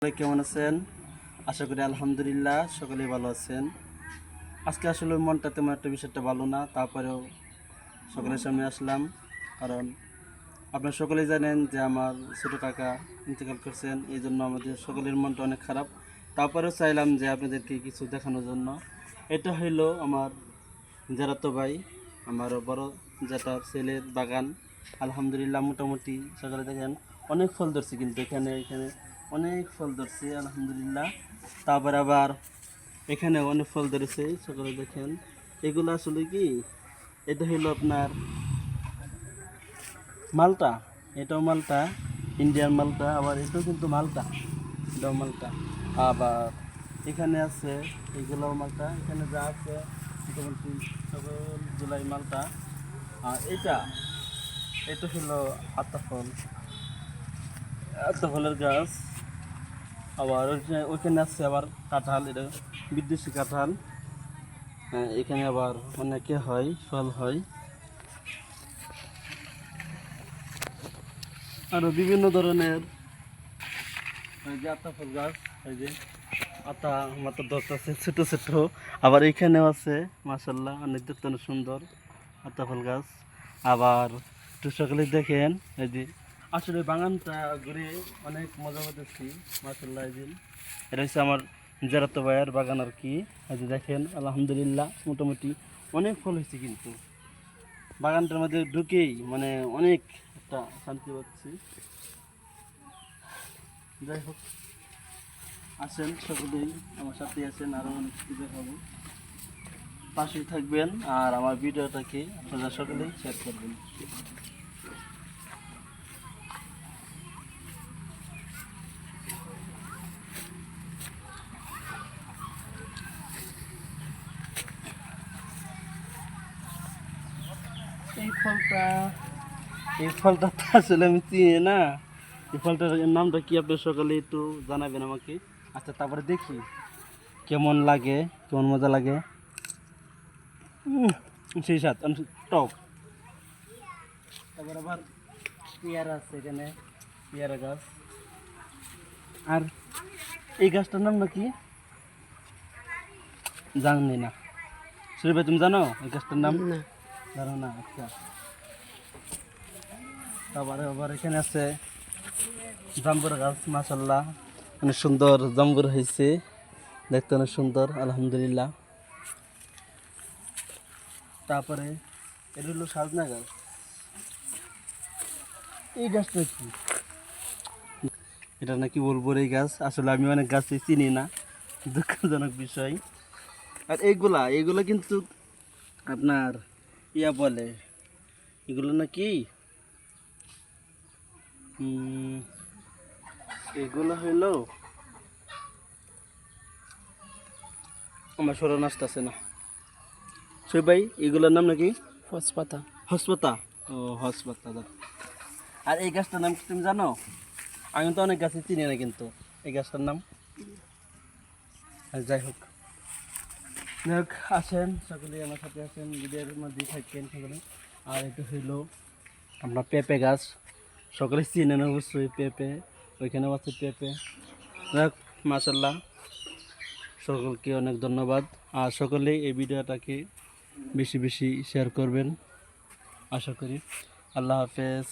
কেমন আছেন? আশা করি আলহামদুলিল্লাহ সকলেই ভালো আছেন। আজকে আসলে মনটা তেমন একটা বিষয়টা ভালো না, তারপরেও সকলের সামনে আসলাম। কারণ আপনারা সকলেই জানেন যে আমার ছোটো কাকা ইন্তেকাল করছেন, এই জন্য আমাদের সকলের মনটা অনেক খারাপ। তারপরেও চাইলাম যে আপনাদেরকে কিছু দেখানোর জন্য। এটা হইলো আমার জেঠাতো ভাই, আমার বড় জেঠার ছেলের বাগান। আলহামদুলিল্লাহ মোটামুটি সকালে দেখেন অনেক ফল ধরছে, কিন্তু এখানে এখানে অনেক ফল ধরছে আলহামদুলিল্লাহ। তারপর আবার এখানে অনেক ফল ধরেছে সকালে দেখেন। এগুলো আসলে কি, এটা হলো আপনার মালটা, এটাও মালটা, ইন্ডিয়ান মালটা, আবার এটাও কিন্তু মালটা, এটাও মালটা। আবার এখানে আছে এগুলোও মালটা, এখানে যা আছে মোটামুটি সকলগুলাই মালটা। আর এটা এটা হলো আতা ফল, আতা ফলের গাছ। আবার ওইখানে আছে আবার কাঁঠাল, এটা বিদেশি কাঁঠাল। হ্যাঁ, এখানে আবার অনেকে হয়, ফল হয়। আরও বিভিন্ন ধরনের এই যে আতা ফল গাছ, এই যে আতা মাথা ধরতেছে ছোটো ছোটো। আবার এখানেও আছে মাশাল্লাহ, অনেক দেখতে অনেক সুন্দর আতা ফল গাছ। আবার একটু সকালে দেখেন এই যে আসলে বাগানটা ঘুরে অনেক মজা করতেছি মাশাল্লাহ। এই যে এটা হচ্ছে আমার জেরাতো ভাইয়ের বাগান আর কি। এই যে দেখেন আলহামদুলিল্লাহ মোটামুটি অনেক ফল হয়েছে, কিন্তু বাগানটার মধ্যে ঢুকেই মানে অনেক একটা শান্তি পাচ্ছি। যাই হোক, আসেন সকলেই আমার সাথে আসেন, আরও অনেক কিছু দেখাবো। পাশেই থাকবেন আর আমার ভিডিওটাকে আপনারা সকলেই শেয়ার করবেন। এই ফলটা এই ফলটা তো আসলে আমি চিনি না। এই ফলটার নামটা কি আপনার সকালে একটু জানাবেন আমাকে। আচ্ছা, তারপরে দেখি কেমন লাগে, কেমন মজা লাগে। সেই স্বাদ অনেক টক। তারপর আবার পেয়ারা আছে এখানে, পেয়ারা গাছ। আর এই গাছটার নাম নাকি জানি না। সুরে ভাই, তুমি জানো এই গাছটার নাম? না। জানো না? আচ্ছা। তারপরে আবার এখানে আছে জাম্বুর গাছ, মাশাল্লাহ অনেক সুন্দর জাম্বুর হয়েছে, দেখতে অনেক সুন্দর আলহামদুলিল্লাহ। তারপরে এটা হলো সাজনা গাছ। এই গাছটা কি, এটা নাকি বলবো এই গাছ, আসলে আমি অনেক গাছই চিনি না, দুঃখজনক বিষয়। আর এইগুলা এইগুলা কিন্তু আপনার ইয়া বলে, এগুলো নাকি এগুলো হইলো আমার স্মরণ আসতেছে না। সই ভাই, এগুলোর নাম নাকি ফসপাতা। হসপাতা। ও হসপাতা। আর এই গাছটার নাম কি তুমি জানো? আমি তো অনেক গাছই চিনি না কিন্তু এই গাছটার নাম। আর যাই হোক, আসেন সকলে আমার সাথে আসেন, ভিডিওর মধ্যেই থাকেন সকলে। আর এটা হইলো আপনার পেঁপে গাছ, সকলে চিনেন অবশ্যই পেঁপে, ওইখানেও আছে পেঁপে। যাক, মাশাল্লাহ সকলকে অনেক ধন্যবাদ। আর সকলেই এই ভিডিওটাকে বেশি বেশি শেয়ার করবেন আশা করি। আল্লাহ হাফেজ।